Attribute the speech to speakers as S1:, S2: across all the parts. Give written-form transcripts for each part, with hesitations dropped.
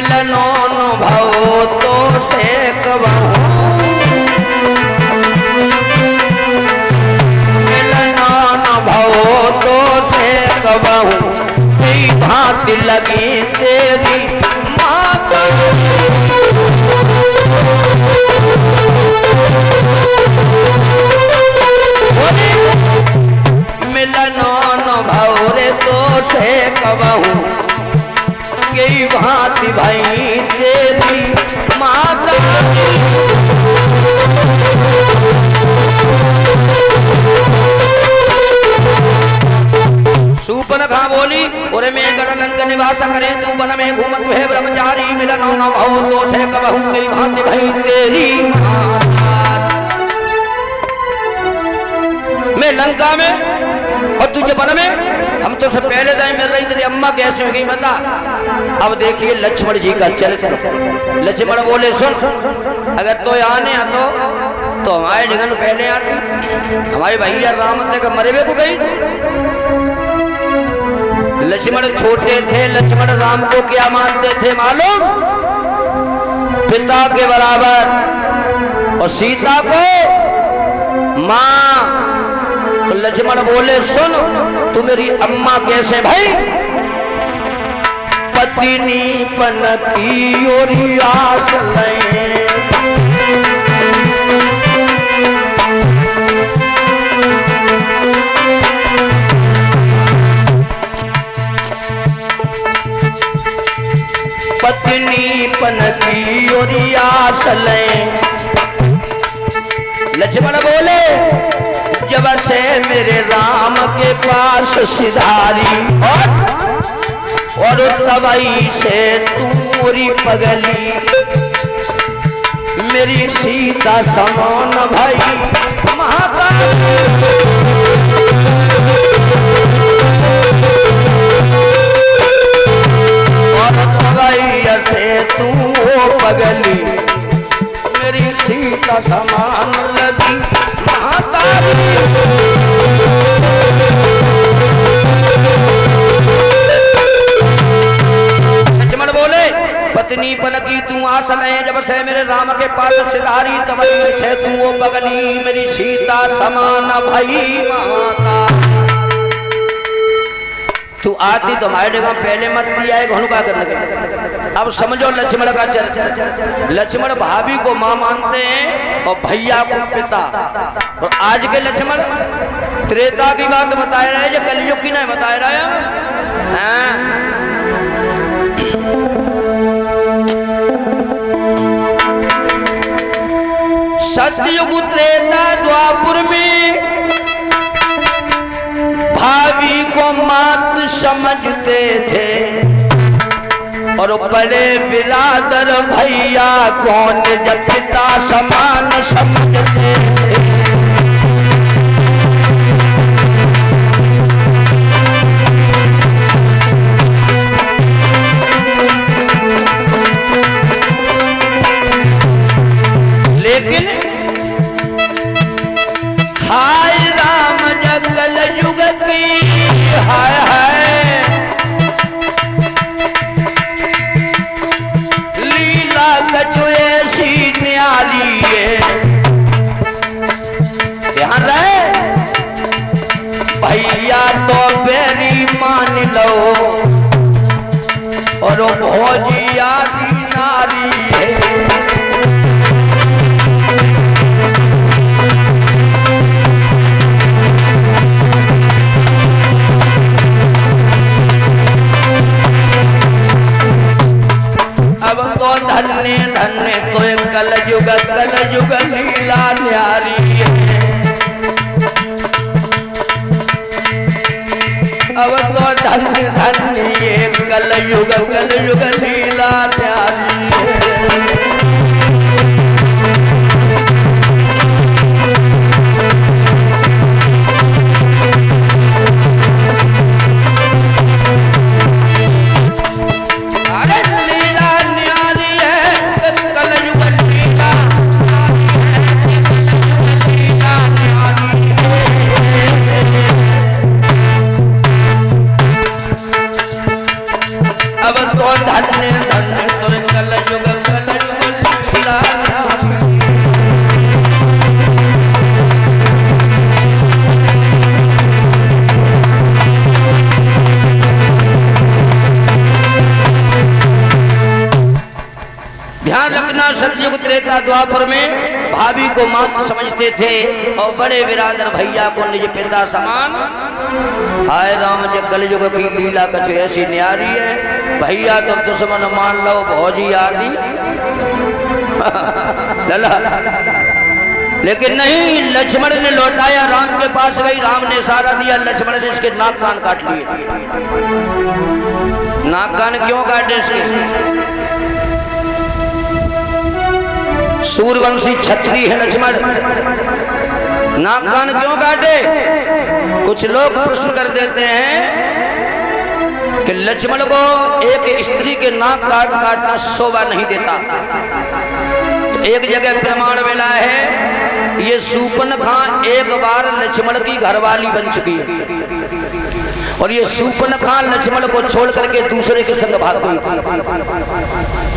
S1: मिलनो भाव तो से कबहू मिलनो भाव तो से कबहू भांति लगी तेरी माता मिलनो न भौरे तो से कबहू गई भांति भाई तेरी माता सूपन खा बोली और मैं गढ़ निवास करे तू वन में घूमत है ब्रह्मचारी मिलनो न भाव तो से कबहू गई भांति भाई तेरी माता। मैं लंका में और तुझे वन में हम तो से पहले दाएं मिल रही तेरी अम्मा कैसे हो गई बता। अब देखिए लक्ष्मण जी का चरित्र। लक्ष्मण बोले सुन अगर तो आने तो हमारे जगन पहले आती हमारे भैया राम तक मरे हुए को गई। लक्ष्मण छोटे थे लक्ष्मण राम को क्या मानते थे मालूम पिता के बराबर और सीता को मां। तो लक्ष्मण बोले सुन तू मेरी अम्मा कैसे भाई पत्नी पनती और आस ले पत्नी पनती और आस ले। लक्ष्मण बोले जब से मेरे राम के पास सिधारी और तबई से तूरी पगली मेरी सीता समान भाई माता और तबई से तू पगली मेरी सीता समान लगी माता। लक्ष्मण बोले पत्नी पनती तू आस ले जब से मेरे राम के पास सिधारी तब से तू वो पगली मेरी सीता समान भाई माता। तू आती तो हमारे जगह पहले मत आए घणु का करने गए। अब समझो लक्ष्मण का चरित्र। लक्ष्मण भाभी को मां मानते हैं और भैया को पिता। और आज के लक्ष्मण त्रेता की बात बता रहे हैं जो कलयुग की नहीं बता रहा है। सतयुग त्रेता द्वापुर में भाभी को मात समझते थे और बड़े बिरादर भैया कौन जब पिता समान समझते थे। लेकिन हाय राम जगल युग की हाय हाय लीला कछु ऐसी न्यारी है। ध्यान रहे भैया तो बेरी मान लो और भौजी आदि नारी है। अब तो धन्य धन्य तो कल युग लीला न्यारी है। अब तो धन्य धन्य ये कल युग लीला न्यारी है। धन्य धन्य राम लखना सतयुग त्रेता द्वापर में भाभी को मात समझते थे और बड़े बिरादर भैया को निज पिता समान। हाय राम जे कलयुग की लीला कछु ऐसी न्यारी है, भैया तो दुश्मन मान लो भौजी आदि लला। लेकिन नहीं, लक्ष्मण ने लौटाया, राम के पास गई, राम ने इशारा दिया, लक्ष्मण ने इसके नाक कान काट लिए। नाक कान क्यों काटे इसके? सूर्यवंशी क्षत्रिय है लक्ष्मण, नाक कान क्यों काटे? कुछ लोग प्रश्न कर देते हैं कि लक्ष्मण को एक स्त्री के नाक काटना शोभा नहीं देता। तो एक जगह प्रमाण मिला है, ये सूर्पनखा एक बार लक्ष्मण की घरवाली बन चुकी है और ये सूर्पनखा लक्ष्मण को छोड़ करके दूसरे के संग भाग गई थी।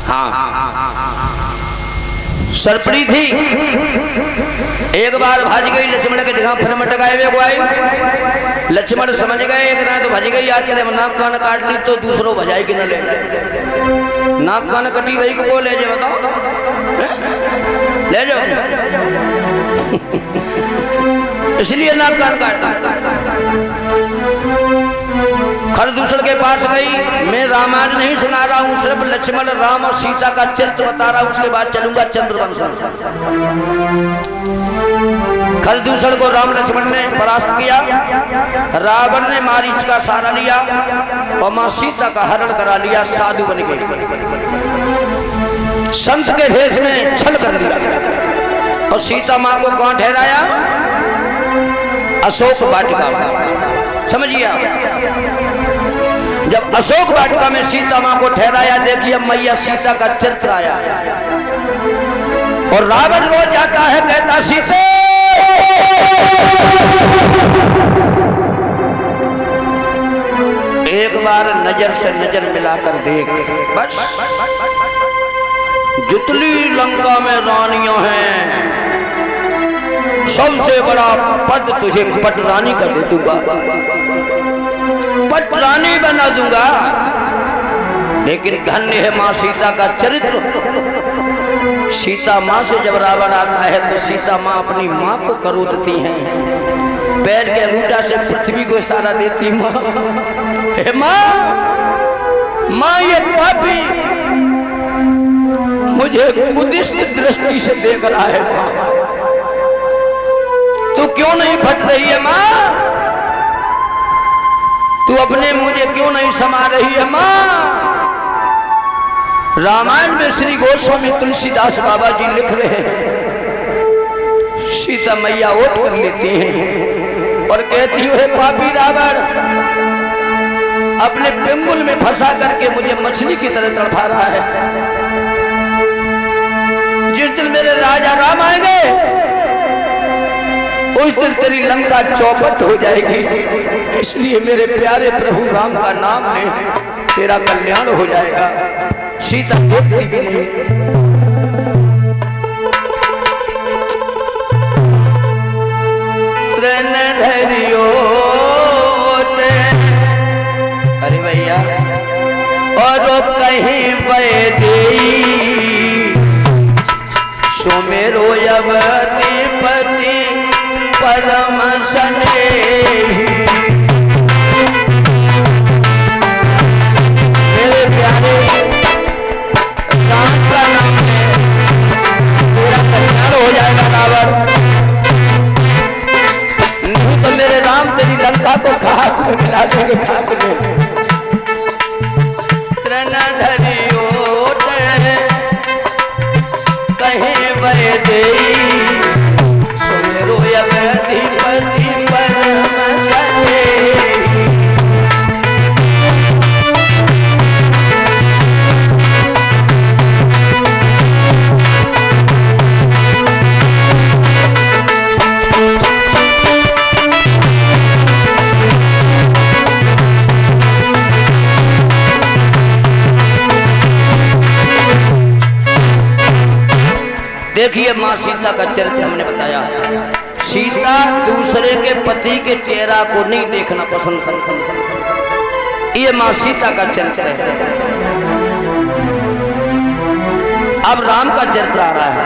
S1: हाँ, सरपड़ी थी, एक बार भाज गई लक्ष्मण के दिखा फिर मटकाए हुए आई। लक्ष्मण समझ गए एक ना तो भज गई, आज तेरे नाक कान काट ली तो दूसरों भजाई कि न ले जाए। नाक कान कटी गई को ले जाए, बताओ ले जाओ इसलिए नाक कान काटा। खरदूषण के पास गई, मैं रामायण नहीं सुना रहा हूं, सिर्फ लक्ष्मण राम और सीता का चरित्र बता रहा हूं, उसके बाद चलूंगा चंद्रवंश। खरदूषण को राम लक्ष्मण ने परास्त किया, रावण ने मारीच का सहारा लिया और मां सीता का हरण करा लिया, साधु बन गई, संत के भेष में छल कर लिया और सीता मां को कौन ठहराया? अशोक वाटिका में। समझिए आप, जब अशोक वाटिका में सीता मां को ठहराया, देखिए मैया सीता का चरित्र आया और रावण रोज जाता है, कहता सीते एक बार नजर से नजर मिलाकर देख, बस जितनी लंका में रानियां हैं सबसे बड़ा पद तुझे पटरानी का दे दूंगा, पटरानी बना दूंगा। लेकिन धन्य है मां सीता का चरित्र। सीता मां से जब रावण आता है तो सीता मां अपनी मां को करोदती हैं, पैर के अंगूठा से पृथ्वी को इशारा देती, मां हे मां, मां ये पापी मुझे कुदिष्ट दृष्टि से देख रहा है, मां तू क्यों नहीं फट रही है मां? तू अपने मुझे क्यों नहीं समा रही है मां? रामायण में श्री गोस्वामी तुलसीदास बाबा जी लिख रहे हैं, सीता मैया ओट कर लेती हैं और कहती है पापी रावण अपने पिंगुल में फंसा करके मुझे मछली की तरह तड़पा रहा है। जिस दिन मेरे राजा राम आएंगे उस दिन तेरी लंका चौपट हो जाएगी, इसलिए मेरे प्यारे प्रभु राम का नाम ले, तेरा कल्याण हो जाएगा। सीता देखती भी नहीं। तृण धरियो अरे भैया और कहीं वैदेई सुमेरो अवति पति परम स्नेही। मेरे प्यारे राम का नाम है, तेरा कल्याण हो जाएगा रावण। नहीं तो मेरे राम तेरी लंका को खाक में मिला देंगे, खाक में। तृण धरियो कहीं वैदेई सुमेरो अवति पति परम स्नेही। देखिए मां सीता का चरित्र हमने बताया। सीता दूसरे के पति के चेहरा को नहीं देखना पसंद करती है, ये मां सीता का चरित्र है। अब राम का चरित्र आ रहा है।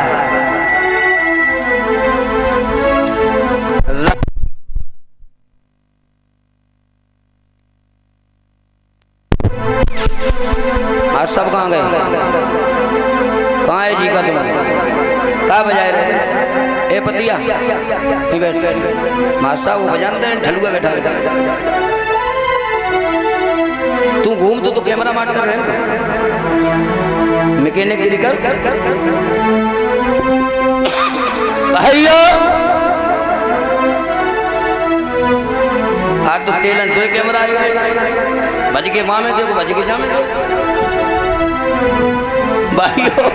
S1: आज सब कहाँ गए? कहाँ है जी का तुम? कहाँ बजाए रहे? ए पतिया बैठ मासा वो बजाते हैं, ठलुआ बैठा रहे। तू घूम तो कैमरा मास्टर है ना, मैकेनिक गिरी कर भैया आज तो तेलन तो कैमरा आएगा। भज के माँ में देखो, भज के जा में देखो भाइयों।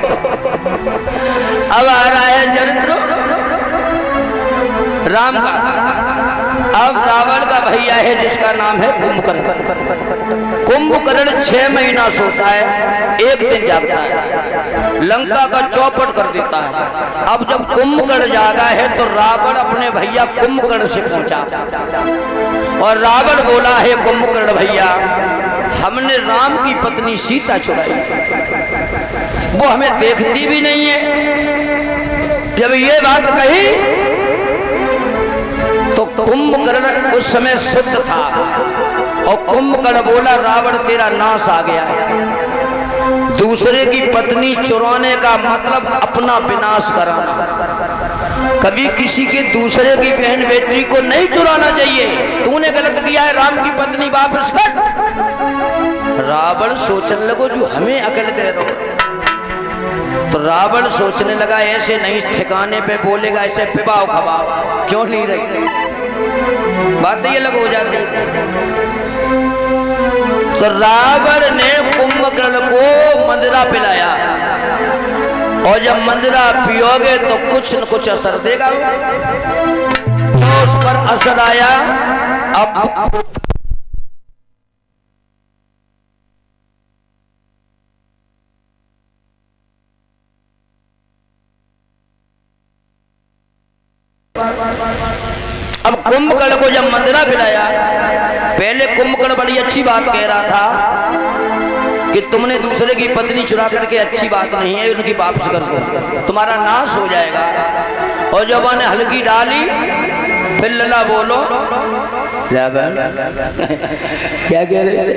S1: अब आ रहा है चरित्र राम का। अब रावण का भैया है जिसका नाम है कुंभकर्ण। कुंभकर्ण 6 महीना सोता है, एक दिन जागता है, लंका का चौपट कर देता है। अब जब कुंभकर्ण जागा है तो रावण अपने भैया कुंभकर्ण से पहुंचा और रावण बोला है कुंभकर्ण भैया, हमने राम की पत्नी सीता चुराई, वो हमें देखती भी नहीं है। जब ये बात कही तो कुंभकर्ण उस समय शुद्ध था और कुंभकर्ण बोला रावण तेरा नाश आ गया है। दूसरे की पत्नी चुराने का मतलब अपना विनाश कराना। कभी किसी के दूसरे की बहन बेटी को नहीं चुराना चाहिए। तूने गलत किया है, राम की पत्नी वापस कर। रावण सोचने लगो जो हमें अकल दे दो। तो रावण सोचने लगा ऐसे नहीं ठिकाने पे बोलेगा, ऐसे पिबाओ खबाओ क्यों नहीं रही, बात ये लग हो जाती। तो रावण ने कुंभकर्ण को मदिरा पिलाया और जब मदिरा पियोगे तो कुछ न कुछ असर देगा। तो उस पर असर आया। अब कुंभकर्ण को जब मदिरा पिलाया, पहले कुंभकर्ण बड़ी अच्छी बात कह रहा था कि तुमने दूसरे की पत्नी चुरा करके अच्छी बात नहीं है, उनकी वापस कर दो, तुम्हारा नाश हो जाएगा। और जब उन्हें हल्की डाली फिर लला बोलो क्या कह रहे थे?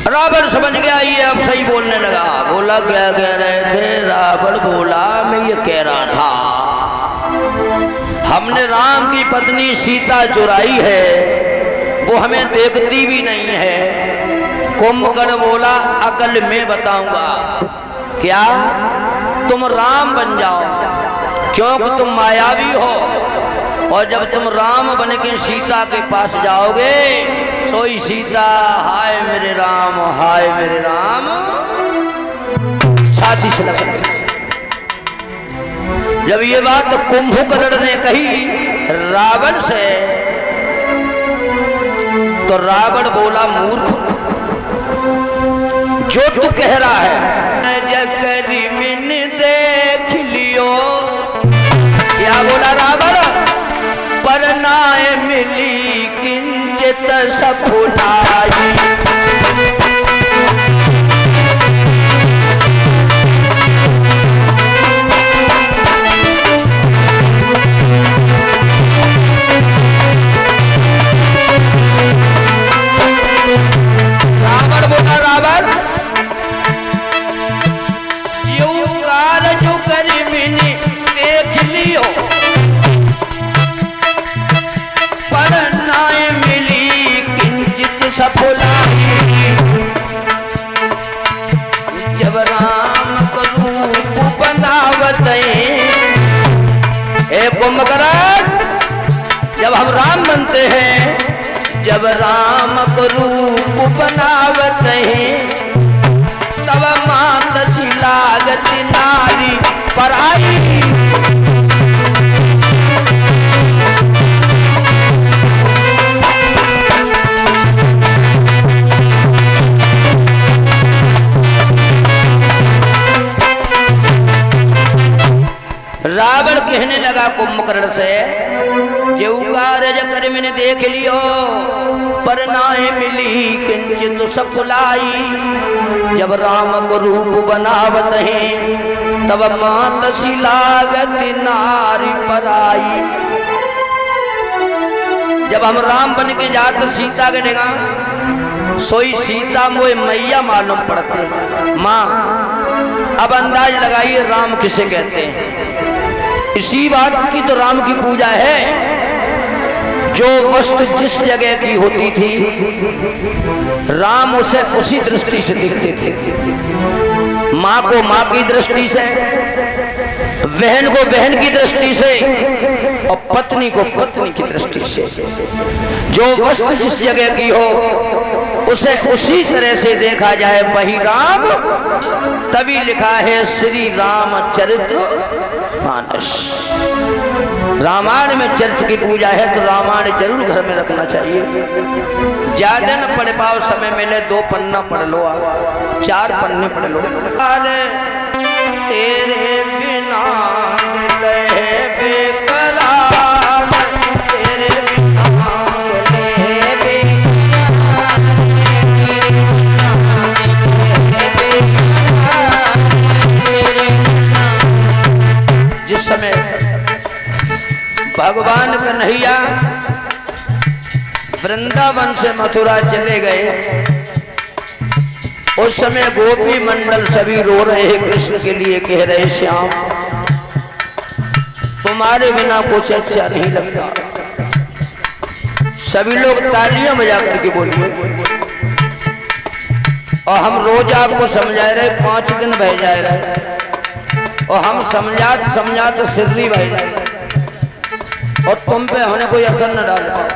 S1: रावण समझ गया ये अब सही बोलने लगा। बोला क्या कह रहे थे? रावण बोला मैं ये कह रहा था हमने राम की पत्नी सीता चुराई है, वो हमें देखती भी नहीं है। कुंभकर्ण बोला अकल मैं बताऊंगा, क्या तुम राम बन जाओ, क्योंकि तुम मायावी हो, और जब तुम राम बन के सीता के पास जाओगे सोई सीता हाय मेरे राम छाती से लग गई। जब ये बात कुंभकर्ण ने कही रावण से तो रावण बोला मूर्ख, जो तू कह रहा है जकरी मिन देख लियो। क्या बोला रावण? पर नाय मिली किंचित सफुलाई। जब राम को रूप बनावत कुंभकर्ण, जब हम राम बनते हैं, जब राम को रूप बनावत हैं, तब मात सी लागत नारी पराई। रावण कहने लगा कुंभकर्ण से, जेउकार जज कर मैंने देख लियो पर नाहे मिली किंचित सपुलाई। जब राम को रूप बनावत हैं तब मात सी लागत नारी पराई। जब हम राम बन के जात सीता के डेगा सोई सीता मोए मैया मालूम पड़ते हैं। माँ अब अंदाज लगाइए राम किसे कहते हैं। इसी बात की तो राम की पूजा है। जो वस्तु जिस जगह की होती थी राम उसे उसी दृष्टि से दिखते थे। माँ को माँ की दृष्टि से, बहन को बहन की दृष्टि से और पत्नी को पत्नी की दृष्टि से। जो वस्तु जिस जगह की हो उसे उसी तरह से देखा जाए वही राम। तभी लिखा है श्री रामचरित्र मानस। रामायण में चरित्र की पूजा है तो रामायण जरूर घर में रखना चाहिए। ज्यादा न पढ़ पाओ, समय मिले 2 पन्ना पढ़ लो, आप 4 पन्ने पढ़ लो। अरे तेरे बिना दिल है बेकरार, तेरे बिना दिल है बेकरार, जिस समय भगवान कन्हैया वृंदावन से मथुरा चले गए उस समय गोपी मंडल सभी रो रहे हैं, कृष्ण के लिए कह रहे श्याम तुम्हारे बिना कुछ अच्छा नहीं लगता। सभी लोग तालियां बजा करके बोलिए। और हम रोज आपको समझा रहे, 5 दिन बह जा रहे और हम समझाते सिर्री बह जाए और तुम पे हमने कोई असर न डाल पाओ।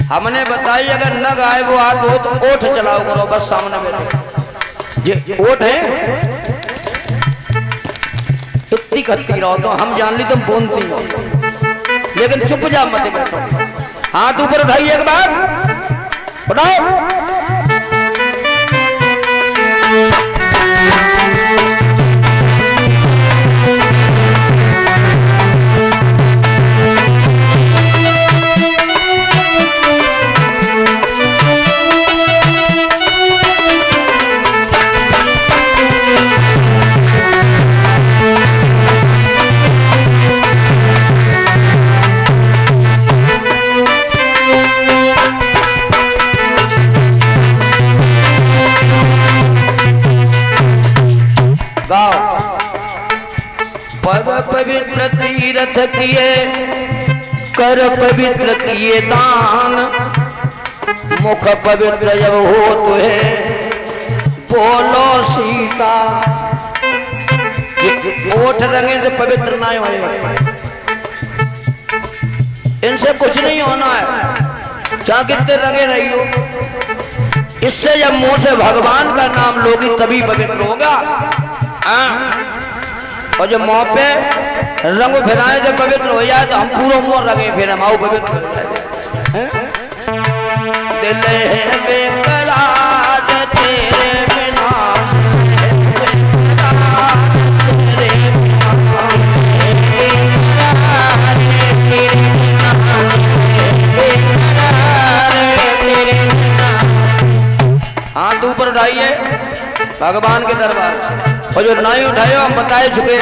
S1: हमने बताई अगर न गाए वो हाथ हो तो ओठ चलाओ करो, बस सामने बैठो। ये ओठ है इतनी खत्ती रहो तो हम जान ली तुम बोलती हो, लेकिन चुपचाप मत बैठो। हाथ ऊपर उठाइए एक बार, उठाओ। पग पवित्र तीर्थ किए, कर पवित्र किए दान, मुख पवित्र जब हो तुहे बोलो सीता। ओठ रंगे से पवित्र ना हो, इनसे कुछ नहीं होना है, चाहे कितने रंगे रही हो। इससे जब मुंह से भगवान का नाम लोगी तभी पवित्र होगा। और जब मुंह पे रंग फिराए जब पवित्र हो जाए तो हम पूरा मुंह रंगे फिर हम आओ पवित्र हो जाए। दिल है बेकरार तेरे बिना, हाथ ऊपर उठाइए भगवान के दरबार। और जो नहीं उठाए हम बताए चुके।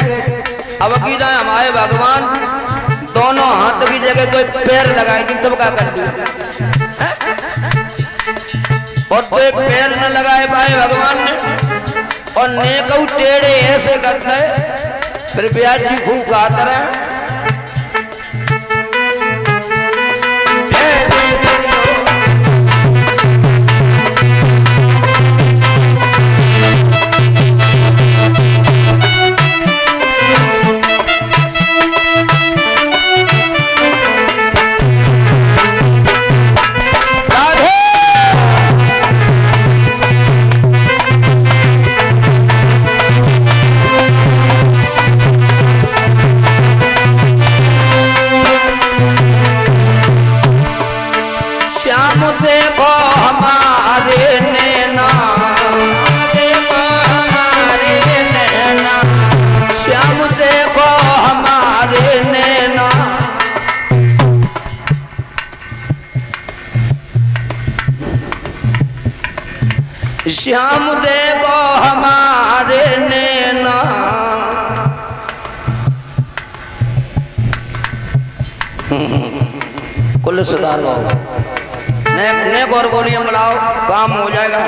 S1: अब अकीदा है हमारे भगवान दोनों हाथ की जगह कोई पैर लगाए थी तब क्या कर दिया, और कोई पैर न लगाए पाए भगवान ने। और नेकऊ टेढ़े ऐसे करते है फिर ब्याज जी खूब गाता रहे। श्याम देखो हमारे नैना, कुल सुधार नेक और बोलिए बुलाओ, काम हो जाएगा।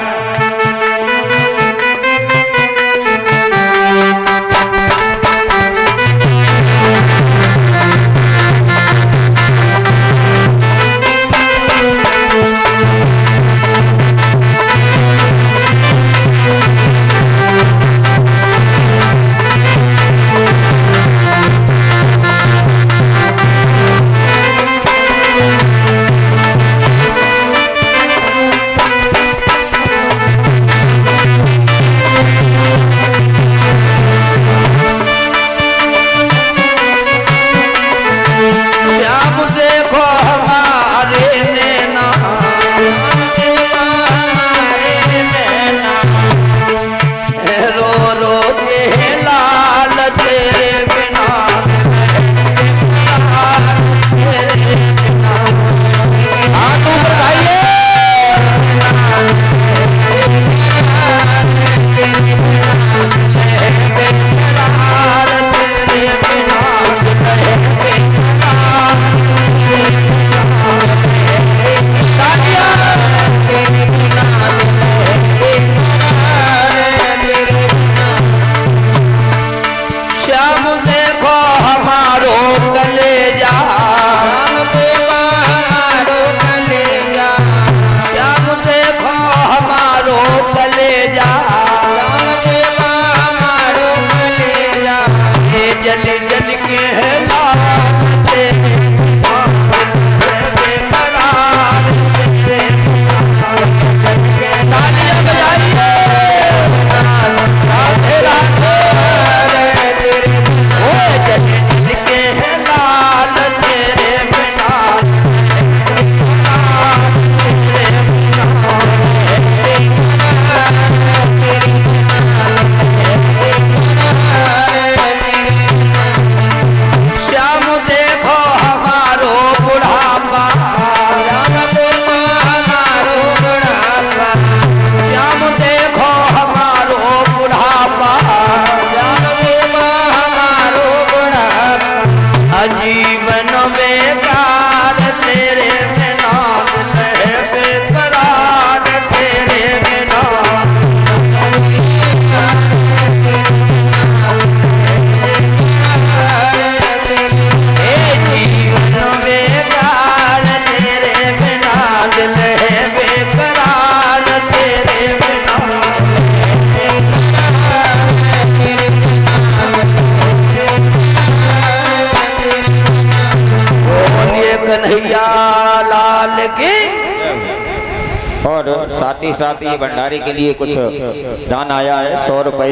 S2: और साथ ही भंडारी के लिए कुछ दान आया है 100 रुपए।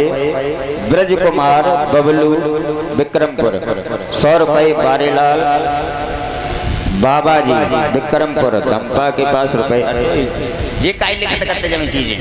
S2: ब्रज कुमार बबलू विक्रमपुर 100 रुपए। बारेलाल बाबा जी विक्रमपुर धम्पा के पास रुपए।
S3: जे काय लिखत करते जमी चीजें